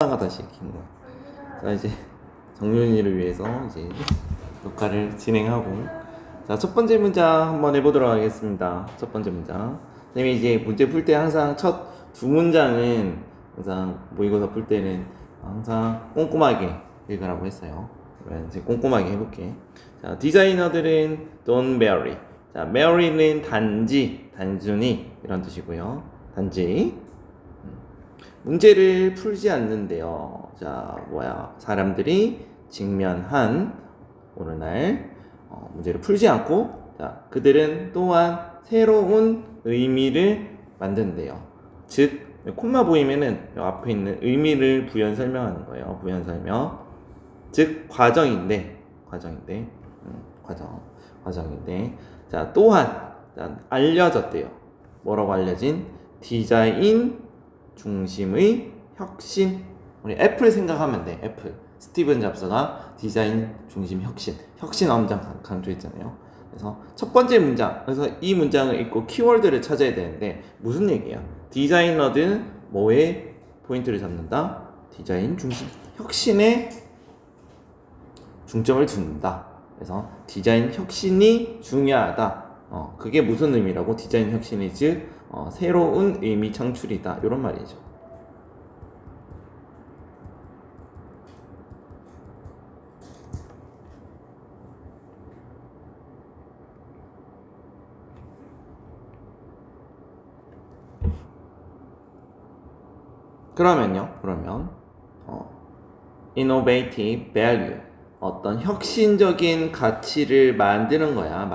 가 다시 킨 거야. 자, 이제 정윤이를 위해서 이제 녹화를 진행하고, 자, 첫 번째 문장 한번 해보도록 하겠습니다. 첫 번째 문장. 선생님이 이제 문제 풀 때 항상 첫 두 문장은 항상 모의고사 풀 때는 항상 꼼꼼하게 읽으라고 했어요. 그러면 이제 꼼꼼하게 해볼게. 자, 디자이너들은 don't marry. 자, marry는 단지, 단순히 이런 뜻이고요. 단지. 문제를 풀지 않는데요. 자, 사람들이 직면한 오늘날 문제를 풀지 않고, 자, 그들은 또한 새로운 의미를 만든대요. 즉, 콤마 보이면은 앞에 있는 의미를 부연 설명하는 거예요. 부연 설명. 즉, 과정인데, 자, 또한, 자, 알려졌대요. 뭐라고 알려진? 디자인 중심의 혁신. 우리 애플 생각하면 돼. 애플. 스티븐 잡스가 디자인 중심 혁신 엄청 강조했잖아요. 그래서 첫 번째 문장, 그래서 이 문장을 읽고 키워드를 찾아야 되는데 무슨 얘기야? 디자이너들은 뭐에 포인트를 잡는다? 디자인 중심 혁신에 중점을 두는다. 그래서 디자인 혁신이 중요하다. 그게 무슨 의미라고? 디자인 혁신이 즉 새로운 의미 창출이다. 이런 말이죠. 그러면 innovative value, 어떤 혁신적인 가치를 만드는 거야.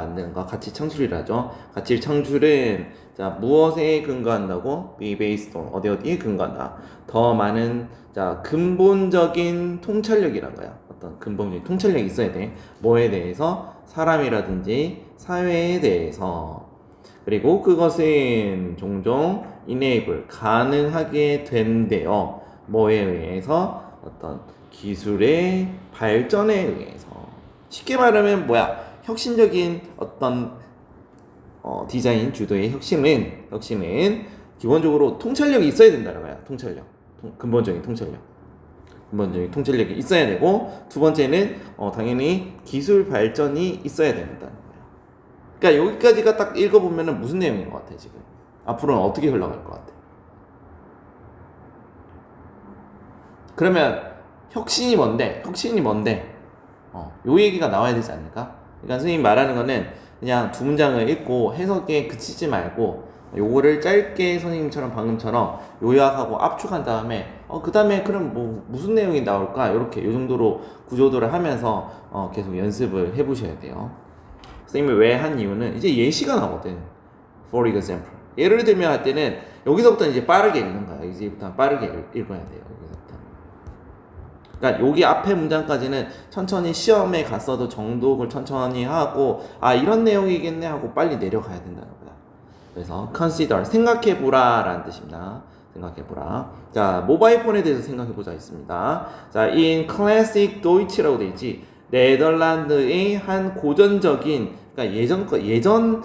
가치 창출이라죠. 가치 창출은 자, 무엇에 근거한다고? be based on, 어디에 근거한다. 더 많은, 자, 근본적인 통찰력이란 거야. 어떤 근본적인 통찰력이 있어야 돼. 뭐에 대해서? 사람이라든지 사회에 대해서. 그리고 그것은 종종 enable, 가능하게 된대요. 뭐에 의해서? 어떤 기술의 발전에 의해서. 쉽게 말하면 혁신적인 어떤 디자인 주도의 혁신은 기본적으로 통찰력이 있어야 된다는 거야. 근본적인 통찰력이 있어야 되고, 두 번째는 당연히 기술 발전이 있어야 된다는 거야. 그러니까 여기까지가 딱 읽어보면 무슨 내용인 것 같아 지금? 앞으로는 어떻게 흘러갈 것 같아? 그러면 혁신이 뭔데? 요 얘기가 나와야 되지 않을까? 그러니까 선생님이 말하는 거는 그냥 두 문장을 읽고 해석에 그치지 말고 요거를 짧게 선생님처럼 방금처럼 요약하고 압축한 다음에 그 다음에 그럼 무슨 내용이 나올까? 이렇게 요 정도로 구조도를 하면서 계속 연습을 해보셔야 돼요. 선생님이 왜 한 이유는 이제 예시가 나거든. For example. 예를 들면 할 때는 여기서부터 이제 빠르게 읽는 거야. 이제부터 빠르게 읽어야 돼요. 여기서부터. 그러니까 여기 앞에 문장까지는 천천히 시험에 갔어도 정독을 천천히 하고 이런 내용이겠네 하고 빨리 내려가야 된다는 거야. 그래서 consider, 생각해보라 라는 뜻입니다. 생각해보라. 자, 모바일 폰에 대해서 생각해보자 있습니다. 자, in classic Deutsch라고 되어 있지. 네덜란드의 한 고전적인, 그러니까 예전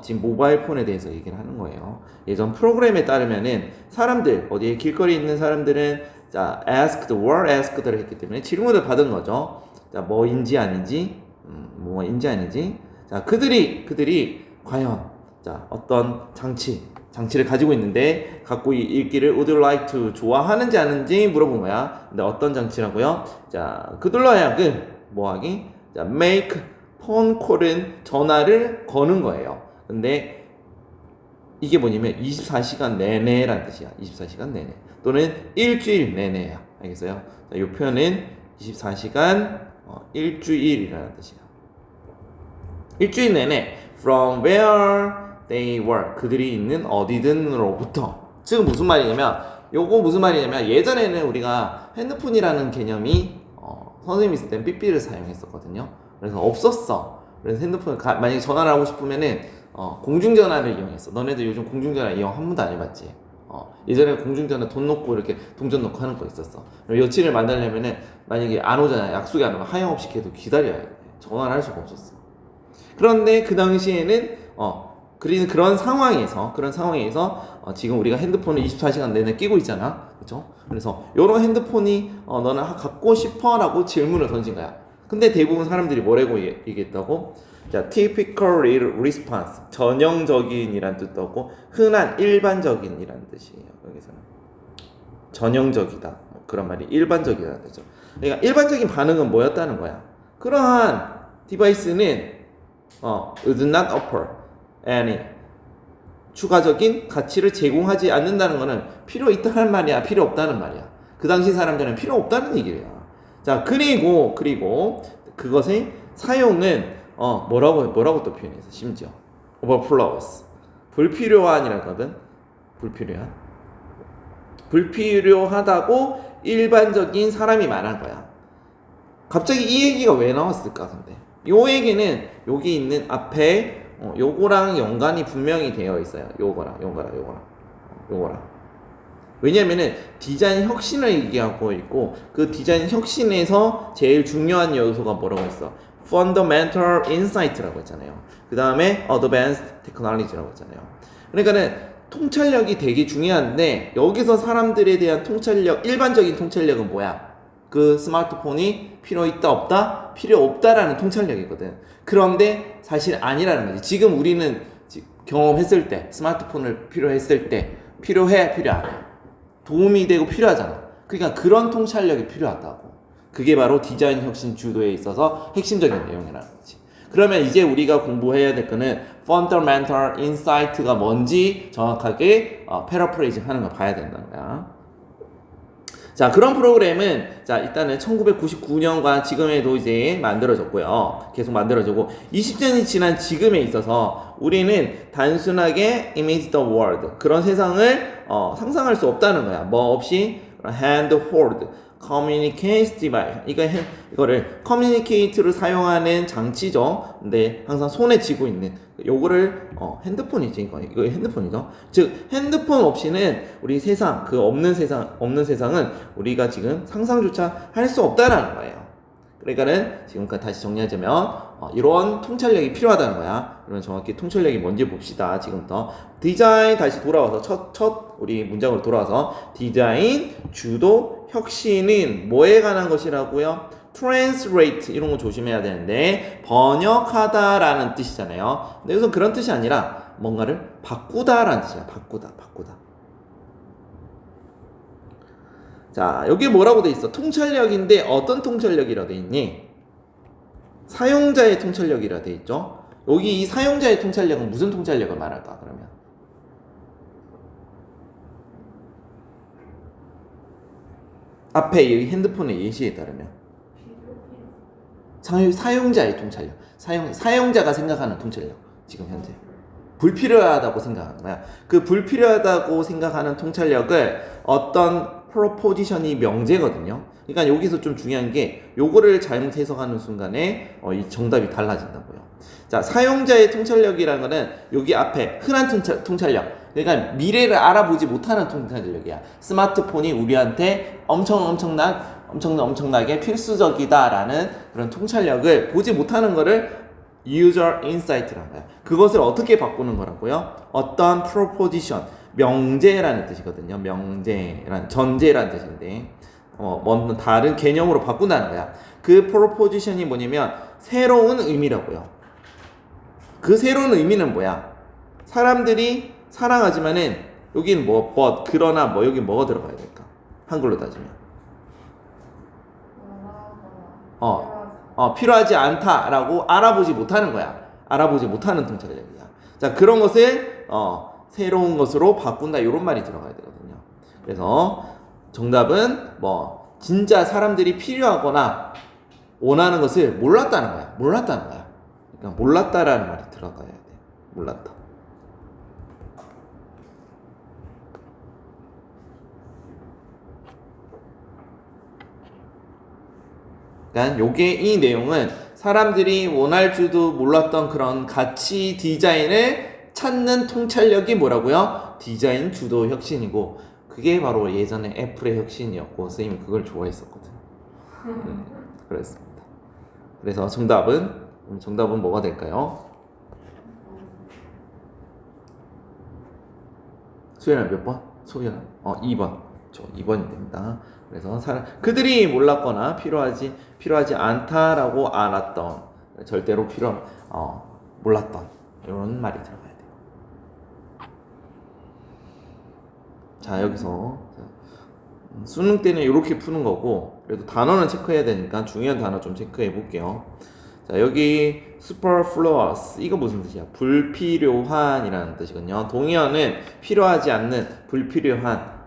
지금 모바일 폰에 대해서 얘기를 하는 거예요. 예전 프로그램에 따르면은 사람들, 어디에 길거리에 있는 사람들은 자, were asked를 했기 때문에 질문을 받은 거죠. 자, 뭐인지 아닌지, 자, 그들이 과연 자, 어떤 장치를 가지고 있는데 갖고 있기를 would you like to, 좋아하는지 아는지 물어본 거야. 근데 어떤 장치라고요? 자, 그들로 하여금 뭐하기? 자, make phone call은 전화를 거는 거예요. 근데 이게 뭐냐면 24시간 내내라는 뜻이야. 24시간 내내 또는 일주일 내내야. 알겠어요? 자, 이 표현은 24시간 일주일이라는 뜻이야. 일주일 내내 from where they were, 그들이 있는 어디든으로부터. 즉 무슨 말이냐면 예전에는 우리가 핸드폰이라는 개념이 선생님이 있을 땐 삐삐를 사용했었거든요. 그래서 없었어. 그래서 핸드폰 만약에 전화를 하고 싶으면은 공중전화를 이용했어. 너네들 요즘 공중전화 이용 한 번도 안 해봤지? 예전에 공중전화 돈 넣고 이렇게 동전 넣고 하는 거 있었어. 여친을 만나려면은 만약에 안 오잖아. 약속이 안 오면 하염없이 계속 기다려야 돼. 전화를 할 수가 없었어. 그런데 그 당시에는 그런 상황에서 지금 우리가 핸드폰을 24시간 내내 끼고 있잖아. 그렇죠? 그래서 이런 핸드폰이 너는 갖고 싶어라고 질문을 던진 거야. 근데 대부분 사람들이 뭐라고 얘기했다고? 자, typical response, 전형적인이란 뜻도 없고 흔한 일반적인이란 뜻이에요. 여기서는 전형적이다, 그런 말이 일반적이라는 뜻이죠. 그러니까 일반적인 반응은 뭐였다는 거야? 그러한 디바이스는 would not offer any 추가적인 가치를 제공하지 않는다는 것은 필요 있다는 말이야, 필요 없다는 말이야. 그 당시 사람들은 필요 없다는 얘기야. 자, 그리고 그것의 사용은 뭐라고 또 표현했어? 심지어 overflows, 불필요한이라거든. 불필요하다고 일반적인 사람이 말한 거야. 갑자기 이 얘기가 왜 나왔을까? 근데 요 얘기는 여기 있는 앞에 요거랑 연관이 분명히 되어 있어요. 요거랑. 왜냐면은 디자인 혁신을 얘기하고 있고, 그 디자인 혁신에서 제일 중요한 요소가 뭐라고 했어? Fundamental Insight라고 했잖아요. 그 다음에 Advanced Technology라고 했잖아요. 그러니까는 통찰력이 되게 중요한데, 여기서 사람들에 대한 통찰력, 일반적인 통찰력은 뭐야? 그 스마트폰이 필요 있다 없다? 필요 없다라는 통찰력이거든. 그런데 사실 아니라는 거지. 지금 우리는 경험했을 때, 스마트폰을 필요했을 때 필요해, 필요 안 해? 도움이 되고 필요하잖아. 그러니까 그런 통찰력이 필요하다고. 그게 바로 디자인 혁신 주도에 있어서 핵심적인 내용이라는 거지. 그러면 이제 우리가 공부해야 될 거는 Fundamental Insight가 뭔지 정확하게 패러프레이징 하는 거 봐야 된다는 거야. 자, 그런 프로그램은 자, 일단은 1999년과 지금에도 이제 만들어졌고요. 계속 만들어지고 20년이 지난 지금에 있어서 우리는 단순하게 image the world, 그런 세상을 상상할 수 없다는 거야. 뭐 없이 handhold communicates device, 이거를 communicate를 사용하는 장치죠. 근데 항상 손에 쥐고 있는 요거를 핸드폰이지. 이거 핸드폰이죠. 즉 핸드폰 없이는 우리 세상, 그 없는 세상은 우리가 지금 상상조차 할 수 없다라는 거예요. 그러니까는 지금까지 다시 정리하자면 이런 통찰력이 필요하다는 거야. 그러면 정확히 통찰력이 뭔지 봅시다. 지금부터 디자인 다시 돌아와서 첫 우리 문장으로 돌아와서 디자인 주도 혁신은 뭐에 관한 것이라고요? translate, 이런 거 조심해야 되는데 번역하다라는 뜻이잖아요. 근데 여기서 그런 뜻이 아니라 뭔가를 바꾸다라는 뜻이야. 바꾸다. 자, 여기 뭐라고 돼 있어? 통찰력인데 어떤 통찰력이라 돼 있니? 사용자의 통찰력이라 돼 있죠. 여기 이 사용자의 통찰력은 무슨 통찰력을 말할까? 그러면 앞에 이 핸드폰의 예시에 따르면 사용자의 통찰력, 사용자가 생각하는 통찰력, 지금 현재 불필요하다고 생각하는 거야. 그 불필요하다고 생각하는 통찰력을 어떤 프로포지션이 명제거든요. 그러니까 여기서 좀 중요한 게 요거를 잘못 해석하는 순간에 이 정답이 달라진다고요. 자, 사용자의 통찰력이라는 거는 여기 앞에 흔한 통찰력, 그러니까 미래를 알아보지 못하는 통찰력이야. 스마트폰이 우리한테 엄청나게 필수적이다라는 그런 통찰력을 보지 못하는 거를 user insight라는 거야. 그것을 어떻게 바꾸는 거라고요? 어떤 proposition, 명제라는 뜻이거든요. 전제라는 뜻인데 뭔 다른 개념으로 바꾼다는 거야. 그 proposition이 뭐냐면 새로운 의미라고요. 그 새로운 의미는 뭐야? 사람들이 사랑하지만은 여긴 뭐 but, 그러나 뭐 여기 뭐가 들어가야 될까? 한글로 따지면 필요하지 않다라고 알아보지 못하는 거야. 알아보지 못하는 통찰력이야. 자, 그런 것을 새로운 것으로 바꾼다, 이런 말이 들어가야 되거든요. 그래서 정답은 뭐 진짜 사람들이 필요하거나 원하는 것을 몰랐다는 거야. 그러니까 몰랐다라는 말이 들어가야 돼. 몰랐다. 그러니까 요게, 이 내용은 사람들이 원할 줄도 몰랐던 그런 가치 디자인을 찾는 통찰력이 뭐라고요? 디자인 주도 혁신이고, 그게 바로 예전에 애플의 혁신이었고 선생님이 그걸 좋아했었거든. 그랬습니다. 그래서 정답은 뭐가 될까요? 소연아 몇 번? 소연아 2번. 2번이 됩니다. 그래서 그들이 몰랐거나 필요하지 않다라고 알았던, 절대로 몰랐던 이런 말이 들어가야 돼요. 자, 여기서 수능 때는 이렇게 푸는 거고, 그래도 단어는 체크해야 되니까 중요한 단어 좀 체크해 볼게요. 자, 여기 superfluous, 이거 무슨 뜻이야? 불필요한이라는 뜻이거든요. 동의어는 필요하지 않는, 불필요한,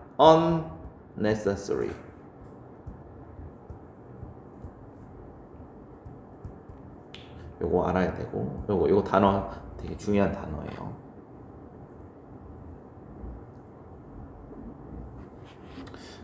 unnecessary. 요거 알아야 되고, 요거 단어 되게 중요한 단어예요.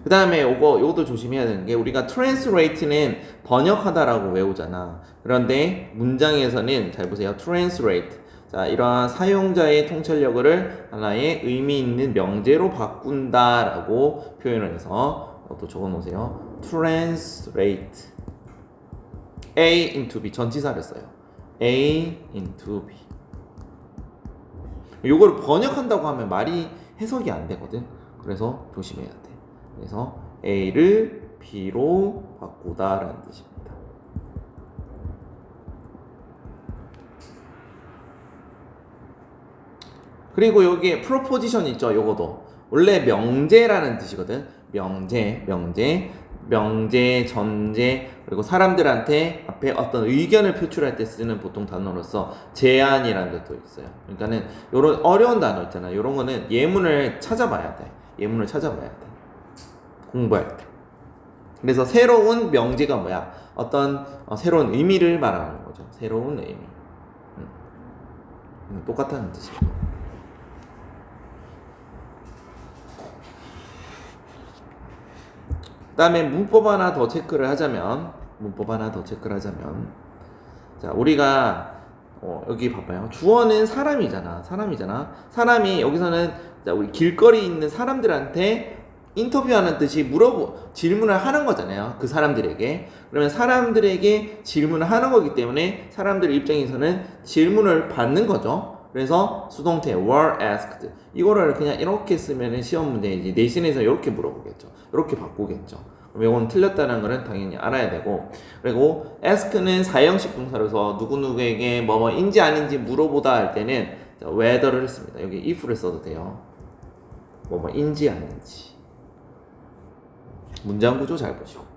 그 다음에 요것도 조심해야 되는 게, 우리가 translate는 번역하다라고 외우잖아. 그런데 문장에서는 잘 보세요. translate. 자, 이러한 사용자의 통찰력을 하나의 의미 있는 명제로 바꾼다라고 표현을 해서 또 적어 놓으세요. translate. A into B. 전치사를 써요. A into B. 요거를 번역한다고 하면 말이 해석이 안 되거든. 그래서 조심해야 돼. 그래서 A를 B로 바꾸다라는 뜻입니다. 그리고 여기에 프로포지션 있죠. 요거도 원래 명제라는 뜻이거든. 명제, 전제, 그리고 사람들한테 앞에 어떤 의견을 표출할 때 쓰는 보통 단어로서 제안이라는 것도 있어요. 그러니까는 요런 어려운 단어 있잖아. 요런 거는 예문을 찾아봐야 돼. 공부할 때. 그래서 새로운 명제가 뭐야? 어떤 새로운 의미를 말하는 거죠. 새로운 의미. 똑같다는 뜻이에요. 그 다음에 문법 하나 더 체크를 하자면, 자, 우리가 여기 봐봐요. 주어는 사람이잖아. 사람이 여기서는, 자, 우리 길거리 있는 사람들한테 인터뷰하는 듯이 질문을 하는 거잖아요. 그 사람들에게. 그러면 사람들에게 질문을 하는 거기 때문에 사람들 입장에서는 질문을 받는 거죠. 그래서 수동태 were asked, 이거를 그냥 이렇게 쓰면 시험 문제이지, 내신에서 이렇게 물어보겠죠. 이렇게 바꾸겠죠. 그럼 이건 틀렸다는 거는 당연히 알아야 되고, 그리고 ask는 사형식 동사로서 누구누구에게 뭐뭐인지 아닌지 물어보다 할 때는 whether를 씁니다. 여기 if를 써도 돼요. 뭐뭐인지 아닌지. 문장 구조 잘 보시고.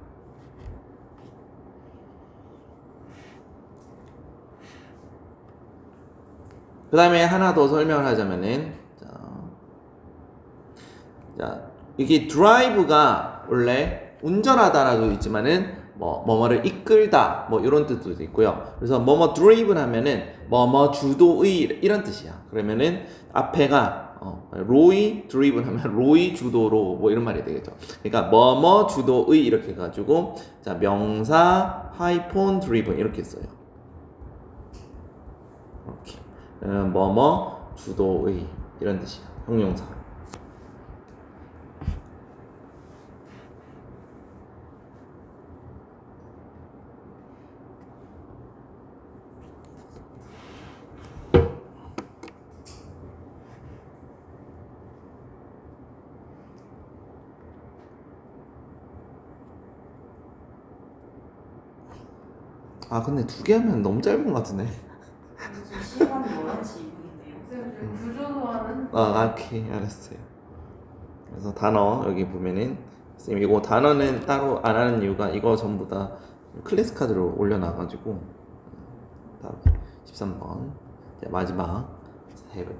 그 다음에 하나 더 설명을 하자면은, 자, 이게 drive가 원래 운전하다라도 있지만은 뭐뭐를 이끌다 이런 뜻도 있고요. 그래서 뭐뭐 driven 하면은 뭐뭐 주도의 이런 뜻이야. 그러면은 앞에가 로이 driven 하면 로이 주도로 이런 말이 되겠죠. 그러니까 뭐뭐 주도의 이렇게 해가지고, 자, 명사 하이폰 driven 이렇게 써요. 이렇게. 뭐뭐 주도의 이런 뜻이야. 형용사. 근데 2개 하면 너무 짧은 것 같은데. 시간이 11시 2분인데요. 구조도하는 오케이, 알았어요. 그래서 단어 여기 보면은, 선생님 이거 단어는 따로 안 하는 이유가, 이거 전부 다 클래스 카드로 올려놔가지고. 다음 13번 마지막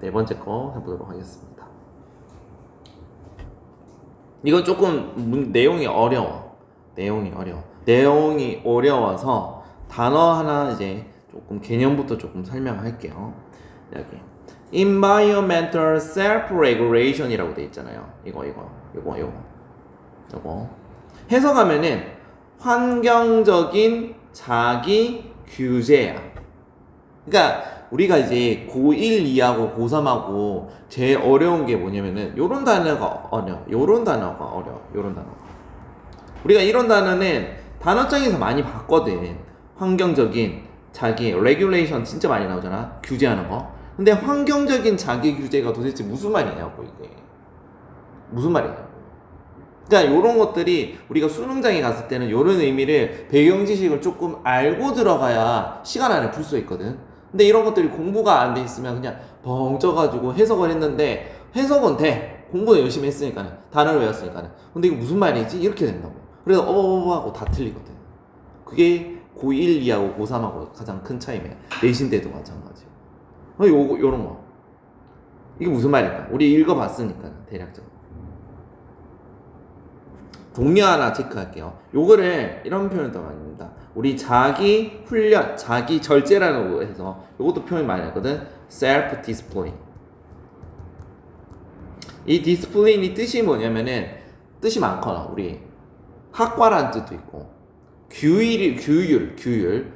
네 번째 거 해보도록 하겠습니다. 이건 조금 내용이 어려워서 단어 하나 이제 조금 개념부터 조금 설명할게요. 여기 environmental self-regulation 이라고 돼 있잖아요. 이거 해석하면은 환경적인 자기 규제야. 그러니까 우리가 이제 고1 2하고 고3하고 제일 어려운 게 뭐냐면은 요런 단어가 어려워. 우리가 이런 단어는 단어장에서 많이 봤거든. 환경적인 자기 레귤레이션 진짜 많이 나오잖아. 규제하는 거. 근데 환경적인 자기 규제가 도대체 무슨 말이냐고 이게. 무슨 말이에요? 그러니까 이런 것들이 우리가 수능장에 갔을 때는 이런 의미를 배경 지식을 조금 알고 들어가야 시간 안에 풀 수 있거든. 근데 이런 것들이 공부가 안 돼 있으면 그냥 벙 쪄가지고 해석을 했는데 해석은 돼. 공부는 열심히 했으니까는 단어를 외웠으니까는. 근데 이게 무슨 말이지? 이렇게 된다고. 그래서 하고 다 틀리거든. 그게 고1, 2하고 고3하고 가장 큰 차이면 내신 때도 마찬가지고. 요런 거. 이게 무슨 말일까? 우리 읽어봤으니까 대략적으로. 동료 하나 체크할게요. 요거를 이런 표현도 많이 합니다. 우리 자기 훈련, 자기 절제라는 거 해서 요것도 표현 많이 하거든. self discipline. 이 discipline이 뜻이 뭐냐면은 뜻이 많거나 우리 학과라는 뜻도 있고 규율,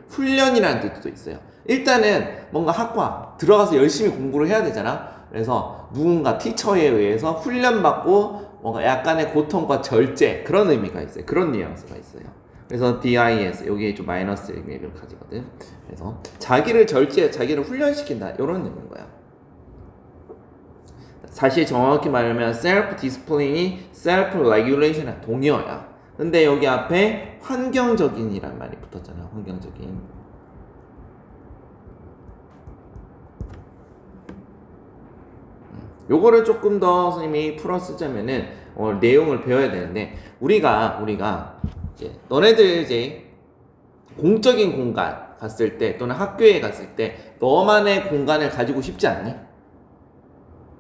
훈련이라는 뜻도 있어요. 일단은 뭔가 학과 들어가서 열심히 공부를 해야 되잖아. 그래서 누군가 티처에 의해서 훈련받고 뭔가 약간의 고통과 절제 그런 의미가 있어요. 그런 뉘앙스가 있어요. 그래서 DIS 여기에 좀 마이너스 의미를 가지거든. 그래서 자기를 절제, 자기를 훈련시킨다 이런 의미인 거야. 사실 정확히 말하면 self discipline이 self regulation의 동의어야. 근데 여기 앞에 환경적인이란 말이 붙었잖아요. 환경적인. 요거를 조금 더 선생님이 풀어 쓰자면은 내용을 배워야 되는데 우리가 이제 너네들 이제 공적인 공간 갔을 때 또는 학교에 갔을 때 너만의 공간을 가지고 싶지 않니?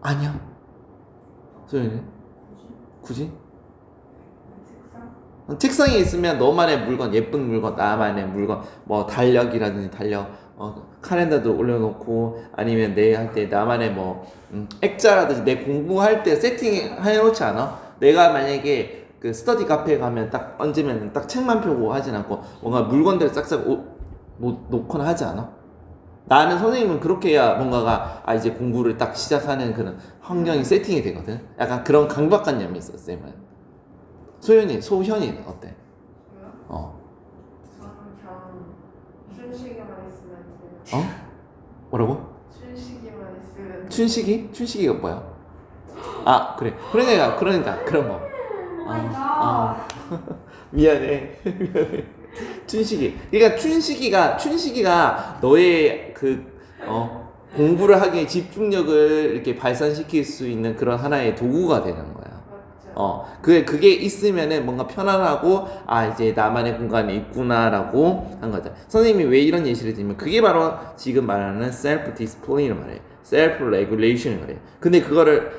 아니야. 소연이는? 굳이? 책상에 있으면 너만의 물건, 예쁜 물건, 나만의 물건, 뭐 달력이라든지 카렌더도 올려놓고 아니면 내 할 때 나만의 뭐 액자라든지 내 공부할 때 세팅 해놓지 않아? 내가 만약에 그 스터디 카페에 가면 딱 얹으면 딱 책만 펴고 하진 않고 뭔가 물건들 싹싹 놓거나 하지 않아? 나는 선생님은 그렇게 해야 뭔가가 이제 공부를 딱 시작하는 그런 환경이 세팅이 되거든. 약간 그런 강박관념이 있어 쌤은. 소현이는 어때? 저요? 저는 그냥 춘식이만 있으면 돼요. 뭐라고? 춘식이만 있으면 춘식이? 춘식이가 뭐야? 그래. 그러니까 그런 거. 미안해. 춘식이. 그러니까 춘식이가 너의 공부를 하기에 집중력을 이렇게 발산시킬 수 있는 그런 하나의 도구가 되는 거야. 그게 있으면은 뭔가 편안하고 이제 나만의 공간이 있구나라고 한 거죠. 선생님이 왜 이런 예시를 드리면 그게 바로 지금 말하는 self discipline을 말해요. self regulation을 말해요. 근데 그거를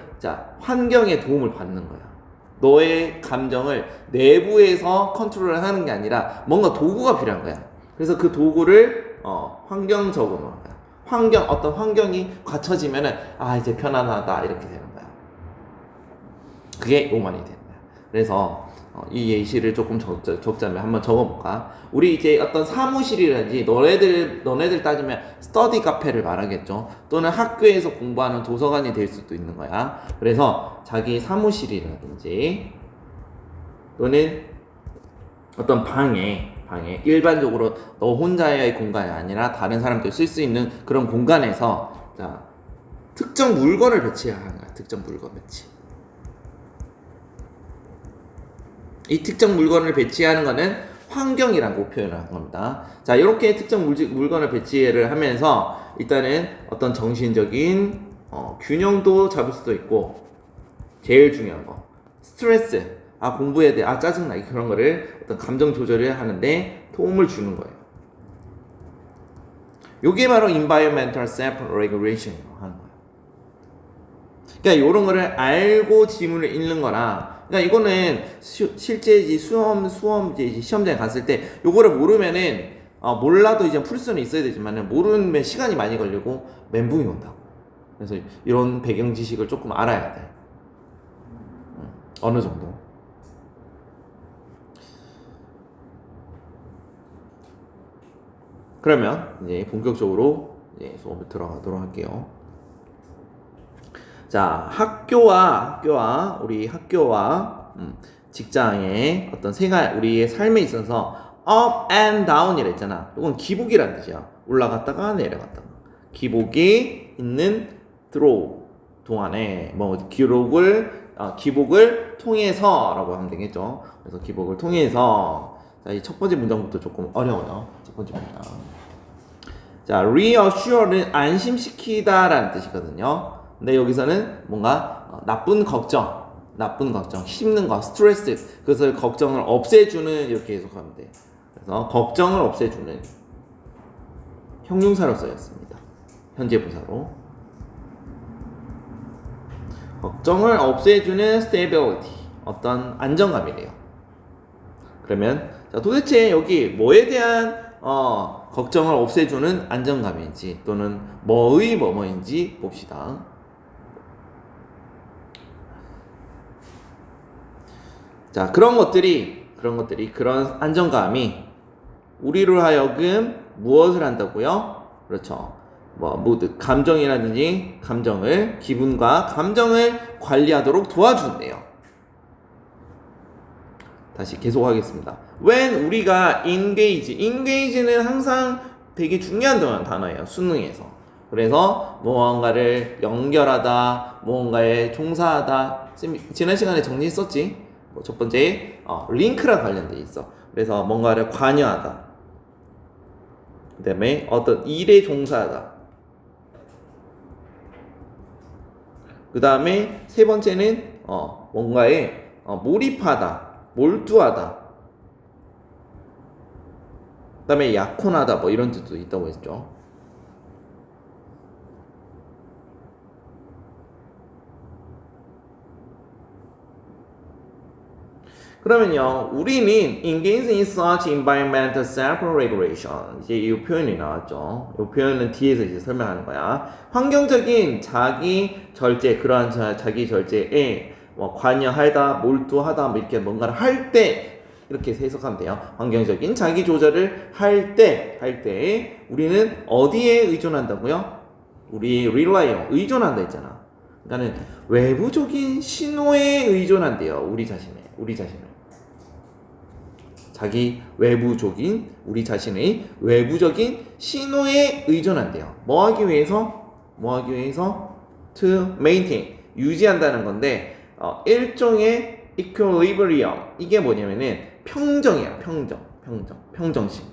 환경의 도움을 받는 거야. 너의 감정을 내부에서 컨트롤을 하는 게 아니라 뭔가 도구가 필요한 거야. 그래서 그 도구를 환경적으로 하는 거야. 어떤 환경이 갖춰지면은 이제 편안하다 이렇게 되는 거야. 그게 로만이 되는 거야. 그래서 이 예시를 조금 적자면 한번 적어볼까? 우리 이제 어떤 사무실이라든지 너네들 따지면 스터디 카페를 말하겠죠. 또는 학교에서 공부하는 도서관이 될 수도 있는 거야. 그래서 자기 사무실이라든지 또는 어떤 방에 일반적으로 너 혼자의 공간이 아니라 다른 사람들 쓸 수 있는 그런 공간에서 특정 물건을 배치해야 하는 거야. 특정 물건 배치. 이 특정 물건을 배치하는 것은 환경이라고 표현을 한 겁니다. 이렇게 특정 물건을 배치를 하면서 일단은 어떤 정신적인 균형도 잡을 수도 있고 제일 중요한 거 스트레스 공부해야 돼 짜증나 그런 거를 어떤 감정 조절을 하는데 도움을 주는 거예요. 이게 바로 environmental self-regulation이라고 하는 거예요. 그러니까 이런 거를 알고 지문을 읽는 거랑 그러니까 이거는 실제 시험장에 갔을 때 요거를 모르면은 몰라도 이제 풀 수는 있어야 되지만은 모르면 시간이 많이 걸리고 멘붕이 온다고. 그래서 이런 배경 지식을 조금 알아야 돼. 어느 정도. 그러면 이제 본격적으로 이제 수업에 들어가도록 할게요. 학교와 직장의 어떤 우리의 삶에 있어서 up and down이라 했잖아. 이건 기복이라는 뜻이야. 올라갔다가 내려갔다가. 기복이 있는 동안에 기록을 기복을 통해서라고 하면 되겠죠. 그래서 기복을 통해서 자, 이 첫 번째 문장부터 조금 어려워요. 첫 번째 문장. 자, reassure는 안심시키다라는 뜻이거든요. 근데 여기서는 뭔가 나쁜 걱정, 심는 거, 스트레스, 그것을 걱정을 없애주는 이렇게 해석하면 돼요. 그래서 걱정을 없애주는 형용사로 쓰였습니다. 현재 분사로. 걱정을 없애주는 stability, 어떤 안정감이래요. 그러면 자, 도대체 여기 뭐에 대한 걱정을 없애주는 안정감인지 또는 뭐인지 봅시다. 자, 그런 그런 안정감이 우리로 하여금 무엇을 한다고요? 그렇죠. 모두 감정이라든지 기분과 감정을 관리하도록 도와준대요. 다시 계속하겠습니다. When 우리가 engage는 항상 되게 중요한 단어예요. 수능에서. 그래서 무언가를 연결하다, 무언가에 종사하다. 지난 시간에 정리했었지? 첫 번째 링크랑 관련돼 있어. 그래서 뭔가를 관여하다. 그 다음에 어떤 일에 종사하다. 그 다음에 세 번째는 뭔가에 몰입하다, 몰두하다. 그 다음에 약혼하다 뭐 이런 뜻도 있다고 했죠. 그러면요, 우리는 engage in such environmental self-regulation. 이제 이 표현이 나왔죠. 이 표현은 뒤에서 이제 설명하는 거야. 환경적인 자기 절제, 그러한 자기 절제에 관여하다, 몰두하다, 뭐 이렇게 뭔가를 할 때, 이렇게 해석하면 돼요. 환경적인 자기 조절을 할 때, 우리는 어디에 의존한다고요? 우리 rely, 의존한다 했잖아. 그러니까는 외부적인 신호에 의존한대요. 우리 자신을. 우리 자신의 외부적인 신호에 의존한대요. 뭐 하기 위해서? To maintain, 유지한다는 건데, 일종의 equilibrium. 이게 뭐냐면은 평정이야. 평정심.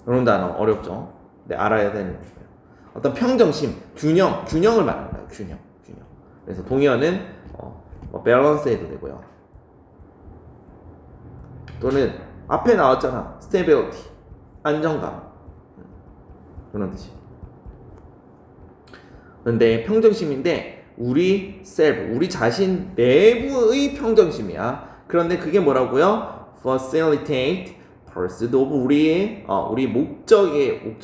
이런 단어 어렵죠? 근데 알아야 되는 거예요. 어떤 평정심, 균형을 말하는 거예요. 균형. 그래서 동의어는 밸런스 해도 되고요. 또는 앞에 나왔잖아. stability, 안정감. 그런 뜻이. 그런데 평정심인데 우리 자신 내부의 평정심이야. 그런데 그게 뭐라고요? facilitate pursuit of 우리 목적의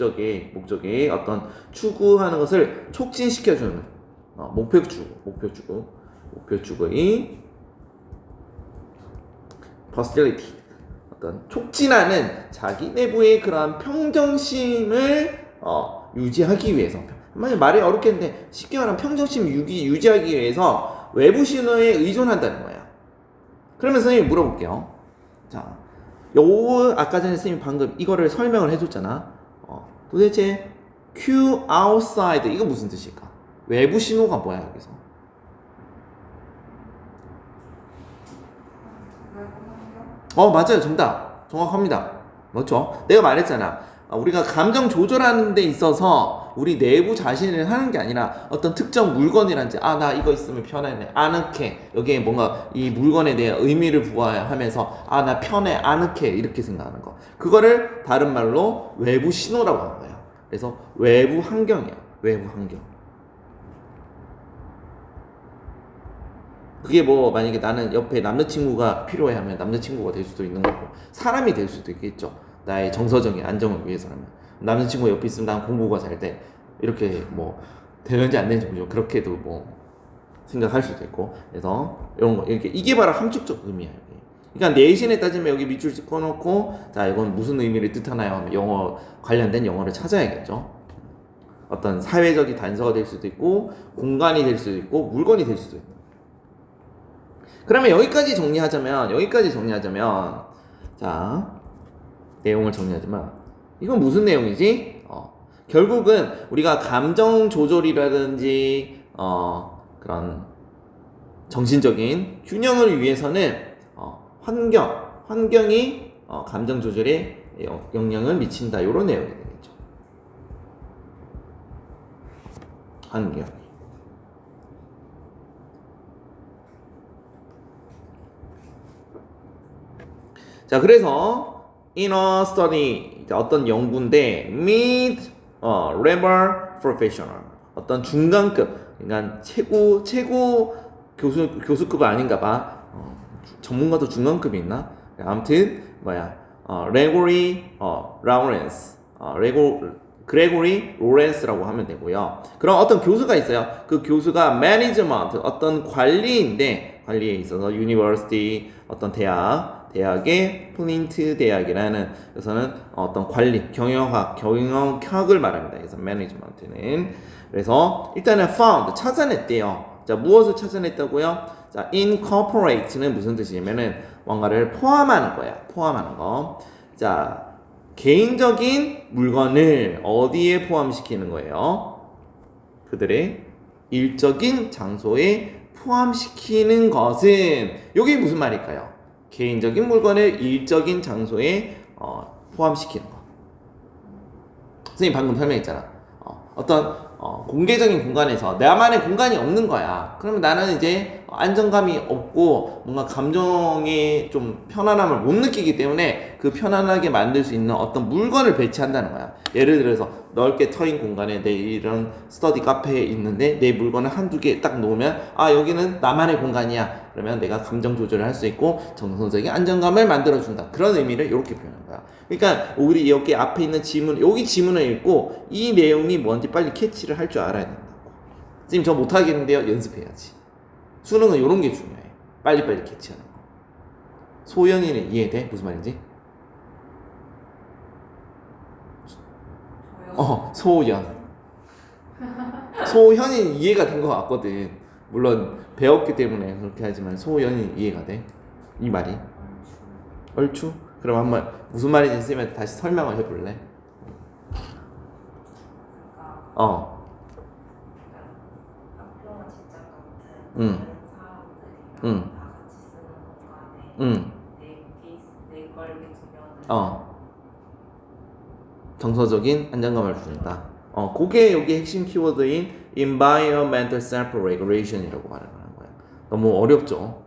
어떤 추구하는 것을 촉진시켜주는 목표 추구의 facilitate, 어떤 촉진하는 자기 내부의 그러한 평정심을 유지하기 위해서. 말이 어렵겠는데 쉽게 말하면 평정심 유지하기 위해서 외부 신호에 의존한다는 거야. 그러면 선생님이 물어볼게요. 자, 아까 전에 선생님이 방금 이거를 설명을 해줬잖아. 도대체 Q outside 이거 무슨 뜻일까? 외부 신호가 뭐야 여기서? 맞아요. 정확합니다. 맞죠? 내가 말했잖아. 우리가 감정 조절하는 데 있어서 우리 내부 자신을 하는 게 아니라 어떤 특정 물건이란지 나 이거 있으면 편하네, 아늑해, 여기에 뭔가 이 물건에 대해 의미를 부여하면서 나 편해, 아늑해 이렇게 생각하는 거, 그거를 다른 말로 외부 신호라고 하는 거예요. 그래서 외부 환경이야. 외부 환경. 그게 만약에 나는 옆에 남자친구가 필요해 하면 남자친구가 될 수도 있는 거고, 사람이 될 수도 있겠죠. 나의 정서적인 안정을 위해서라면. 남자친구가 옆에 있으면 난 공부가 잘 돼. 이렇게 되는지 안 되는지 모르죠. 그렇게도 생각할 수도 있고. 그래서 이런 거, 이게 바로 함축적 의미야. 그러니까 내신에 따지면 여기 밑줄 찍어놓고, 자, 이건 무슨 의미를 뜻하나요? 하면 관련된 영어를 찾아야겠죠. 어떤 사회적인 단서가 될 수도 있고, 공간이 될 수도 있고, 물건이 될 수도 있고. 그러면 여기까지 정리하자면, 자, 내용을 정리하자면, 이건 무슨 내용이지? 결국은 우리가 감정 조절이라든지, 그런 정신적인 균형을 위해서는 환경이 감정 조절에 영향을 미친다. 이런 내용이 되겠죠. 환경. 자, 그래서 inner study 어떤 연구인데 mid level professional 어떤 중간급 그러니까 최고 교수급 아닌가 봐. 전문가도 중간급이 있나? 아무튼 레고리 라우렌스 그레고리 로렌스라고 하면 되고요. 그럼 어떤 교수가 있어요. 그 교수가 매니지먼트 어떤 관리인데 관리에 있어서 유니버시티 어떤 대학의 플린트 대학이라는 그래서는 어떤 관리 경영학을 말합니다. 그래서 매니지먼트는 그래서 일단은 found 찾아냈대요. 자, 무엇을 찾아냈다고요? 자, incorporate는 무슨 뜻이냐면은 뭔가를 포함하는 거야. 포함하는 거. 자, 개인적인 물건을 어디에 포함시키는 거예요? 그들의 일적인 장소에 포함시키는 것은 이게 무슨 말일까요? 개인적인 물건을 일적인 장소에 포함시키는 거. 선생님 방금 설명했잖아. 어떤 공개적인 공간에서 나만의 공간이 없는 거야. 그러면 나는 이제 안정감이 없고 뭔가 감정의 좀 편안함을 못 느끼기 때문에 그 편안하게 만들 수 있는 어떤 물건을 배치한다는 거야. 예를 들어서 넓게 트인 공간에 내 이런 스터디 카페에 있는데 내 물건을 한두 개 딱 놓으면 여기는 나만의 공간이야. 그러면 내가 감정 조절을 할 수 있고 정서적인 안정감을 만들어준다. 그런 의미를 이렇게 표현한 거야. 그러니까 우리 여기 앞에 있는 여기 지문을 읽고 이 내용이 뭔지 빨리 캐치를 할 줄 알아야 된다고. 지금 저 못하겠는데요. 연습해야지. 수능은 이런 게 중요해. 빨리빨리 캐치하는 거. 소연이는 이해돼? 무슨 말인지? 소연. 소현이는 이해가 된 것 같거든. 물론 배웠기 때문에 그렇게 하지만 소연이 이해가 돼? 이 말이? 얼추? 그럼 한번 무슨 말인지 쓰면 다시 설명을 해볼래? 학교가 진짜 같은 사람들이랑 다 같이 쓰는 공간에 내걸 두면 정서적인 안정감을 준다. 그게 여기 핵심 키워드인 environmental self-regulation이라고 말하는 거야. 너무 어렵죠?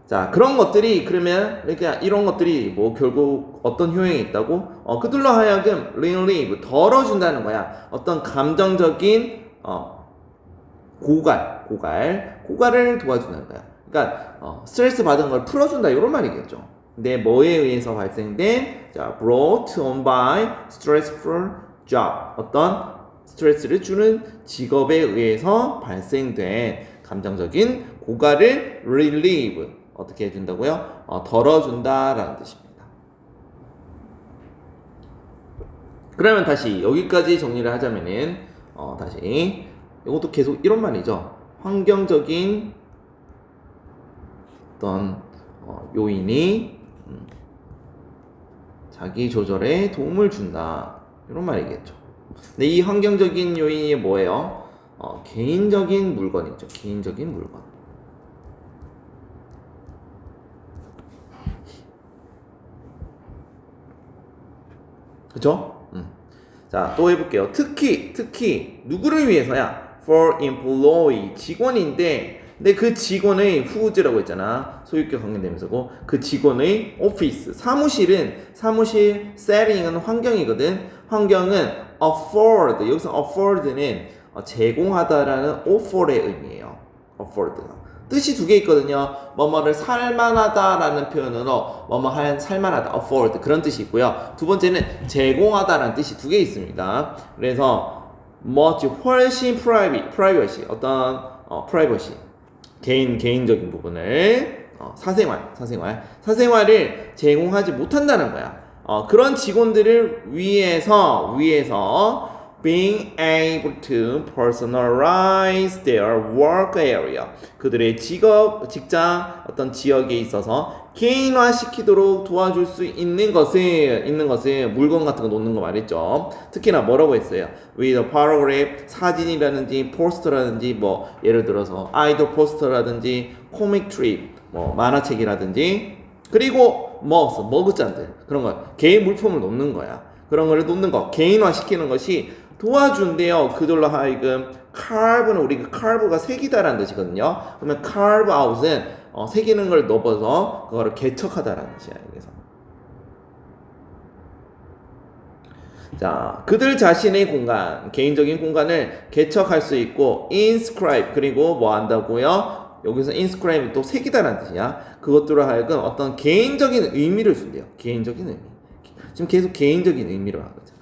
자, 그런 것들이 그러면 그러니까 이런 것들이 뭐 결국 어떤 효용이 있다고? 그들로 하여금 relieve 덜어준다는 거야. 어떤 감정적인 고갈을 도와준다는 거야. 그러니까 스트레스 받은 걸 풀어준다 이런 말이겠죠. 근데 뭐에 의해서 발생된 brought on by stressful job 어떤 스트레스를 주는 직업에 의해서 발생된 감정적인 고갈을 relieve 어떻게 해준다고요? 덜어준다라는 뜻입니다. 그러면 다시 여기까지 정리를 하자면은 다시 이것도 계속 이런 말이죠. 환경적인 어떤 요인이 자기 조절에 도움을 준다 이런 말이겠죠. 근데 이 환경적인 요인이 뭐예요? 개인적인 물건이죠. 개인적인 물건. 그쵸? 자, 또 해볼게요. 특히 누구를 위해서야? For employee 직원인데 근데 그 직원의 who's라고 했잖아. 소유격 관계대명사고 그 직원의 오피스 사무실 setting은 환경이거든. 환경은 afford 여기서 afford는 제공하다라는 offer의 의미예요. afford가 뜻이 두 개 있거든요. 뭐뭐를 살만하다라는 표현으로 뭐뭐 살만하다 afford 그런 뜻이 있고요. 두 번째는 제공하다라는 뜻이 두 개 있습니다. 그래서 훨씬 privacy 어떤 privacy 개인적인 부분을 사생활을 제공하지 못한다는 거야. 그런 직원들을 위해서 being able to personalize their work area. 그들의 직장, 어떤 지역에 있어서 개인화시키도록 도와줄 수 있는 것을 물건 같은 거 놓는 거 말했죠. 특히나 뭐라고 했어요? with a paragraph, 사진이라든지 포스터라든지 뭐 예를 들어서 아이돌 포스터라든지 코믹 트립, 뭐 만화책이라든지 그리고 머그잔들 그런 거 개인 물품을 놓는 거야. 그런 거를 놓는 거 개인화시키는 것이 도와준대요. 그들로 하여금 carve는 우리가 carve가 새기다라는 뜻이거든요. 그러면 carve out은 새기는 걸 넘어서 그거를 개척하다라는 뜻이야. 여기서. 자, 그들 자신의 공간, 개인적인 공간을 개척할 수 있고 inscribe 그리고 뭐 한다고요? 여기서 inscribe 또 새기다라는 뜻이야. 그것들로 하여금 어떤 개인적인 의미를 준대요. 개인적인 의미. 지금 계속 개인적인 의미로 하거든요.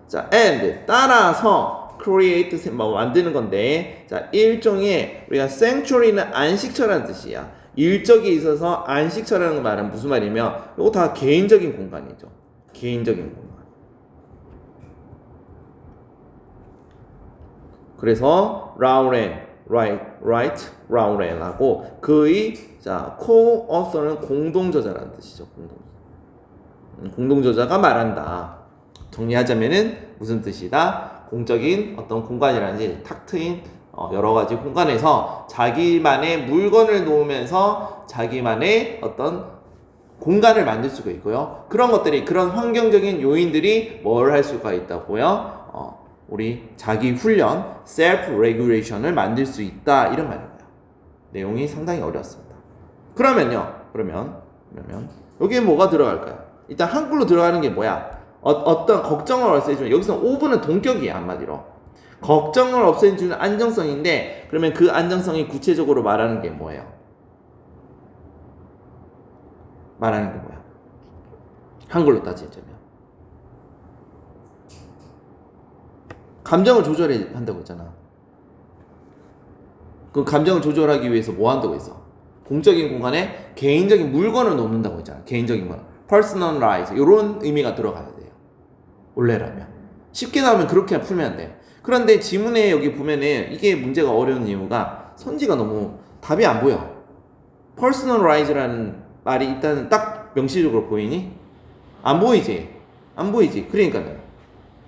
자, and 따라서 create 뭐 만드는 건데, 자 일종의 우리가 sanctuary는 안식처라는 뜻이야. 일적에 있어서 안식처라는 말은 무슨 말이면 이거 다 개인적인 공간이죠. 개인적인 공간. 그래서 라우렌하고 그의 자 co-author는 공동저자라는 뜻이죠. 공동저자가 말한다. 정리하자면은 무슨 뜻이다? 공적인 어떤 공간이라든지 탁 트인 여러 가지 공간에서 자기만의 물건을 놓으면서 자기만의 어떤 공간을 만들 수가 있고요. 그런 것들이 그런 환경적인 요인들이 뭘 할 수가 있다고요? 우리 자기 훈련, self regulation을 만들 수 있다 이런 말입니다. 내용이 상당히 어려웠습니다. 그러면 여기에 뭐가 들어갈까요? 일단 한글로 들어가는 게 뭐야? 어떤 걱정을 없애주는 여기서 오브는 동격이야 한마디로 걱정을 없애주는 안정성인데 그러면 그 안정성이 구체적으로 말하는 게 뭐예요? 말하는 게 뭐야? 한글로 따지자면 감정을 조절해 한다고 했잖아. 그 감정을 조절하기 위해서 뭐 한다고 했어? 공적인 공간에 개인적인 물건을 놓는다고 했잖아. 개인적인 물건 personalize 이런 의미가 들어가야 돼요. 원래라면 쉽게 나오면 그렇게 풀면 돼. 그런데 지문에 여기 보면은 이게 문제가 어려운 이유가 선지가 너무 답이 안 보여. personalize라는 말이 일단은 딱 명시적으로 보이니? 안 보이지? 그러니까는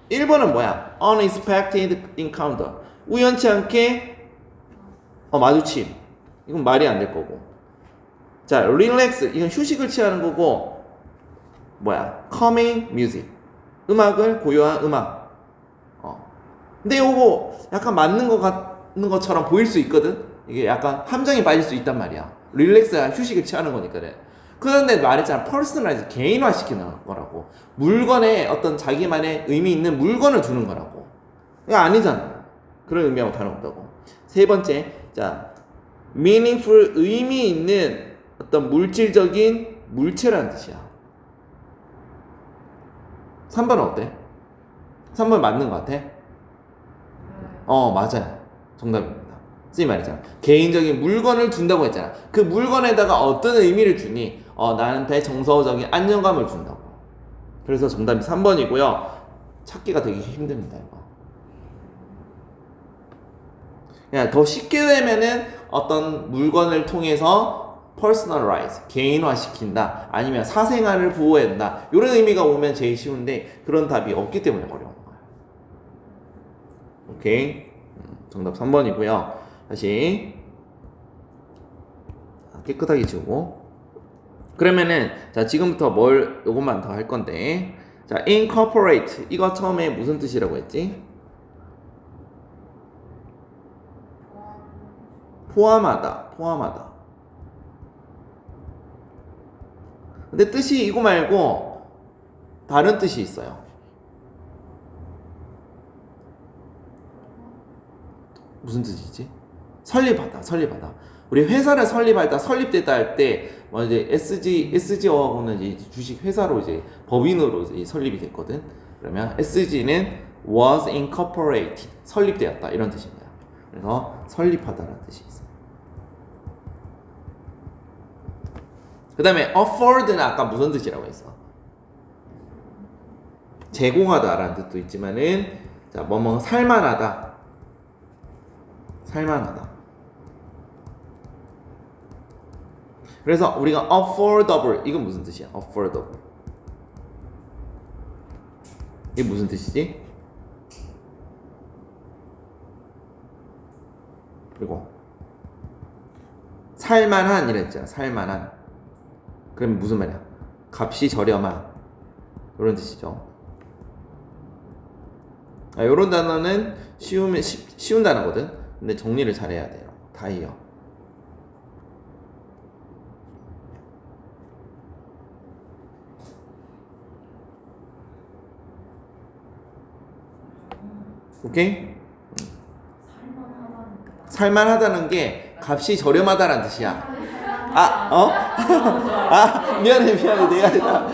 1번은 뭐야? unexpected encounter 우연치 않게 마주침 이건 말이 안 될 거고 자 relax 이건 휴식을 취하는 거고 뭐야? calming music 음악을 고요한 음악 근데 요거 약간 맞는 것처럼 보일 수 있거든. 이게 약간 함정이 빠질 수 있단 말이야. 릴렉스한 휴식을 취하는 거니까 그래. 그런데 말했잖아. 퍼스널라이즈 개인화시키는 거라고. 물건에 어떤 자기만의 의미 있는 물건을 주는 거라고. 이거 아니잖아. 그런 의미하고 다름없다고. 세 번째, 자 meaningful 의미 있는 어떤 물질적인 물체라는 뜻이야. 3번은 어때? 3번 맞는 것 같아? 맞아요. 정답입니다. 선생님 말했잖아. 개인적인 물건을 준다고 했잖아. 그 물건에다가 어떤 의미를 주니? 나한테 정서적인 안정감을 준다고. 그래서 정답이 3번이고요. 찾기가 되게 힘듭니다, 이거. 그냥 더 쉽게 되면은 어떤 물건을 통해서 personalize, 개인화시킨다. 아니면 사생활을 보호한다. 이런 의미가 오면 제일 쉬운데 그런 답이 없기 때문에 어려운 거예요. 오케이. 정답 3번이고요. 다시 깨끗하게 지우고 그러면은 자 지금부터 요것만 더 할 건데 자 incorporate 이거 처음에 무슨 뜻이라고 했지? 포함하다. 근데 뜻이 이거 말고 다른 뜻이 있어요. 무슨 뜻이지? 설립하다. 우리 회사를 설립됐다 할 때, 뭐 이제 SG하고는 이제 주식 회사로 이제 법인으로 이제 설립이 됐거든. 그러면 SG는 was incorporated, 설립되었다 이런 뜻입니다. 그래서 설립하다라는 뜻이 있어요. 그 다음에 afford는 아까 무슨 뜻이라고 했어? 제공하다라는 뜻도 있지만은 자, 뭐뭐 살만하다. 살만하다. 그래서 우리가 affordable 이건 무슨 뜻이야? affordable. 이게 무슨 뜻이지? 그리고 살만한 이랬잖아. 살만한. 그럼 무슨 말이야? 값이 저렴한 이런 뜻이죠. 이런 단어는 쉬운 단어거든. 근데 정리를 잘해야 돼요. 다이어. 오케이? 살만하다는 게 값이 저렴하다는 뜻이야. 아, 어? 아, 미안해. 내가 했다.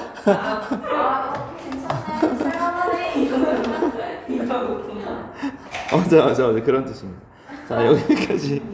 괜찮네. 살만하네. 이러구나. 맞아. 그런 뜻입니다. 자, 여기까지.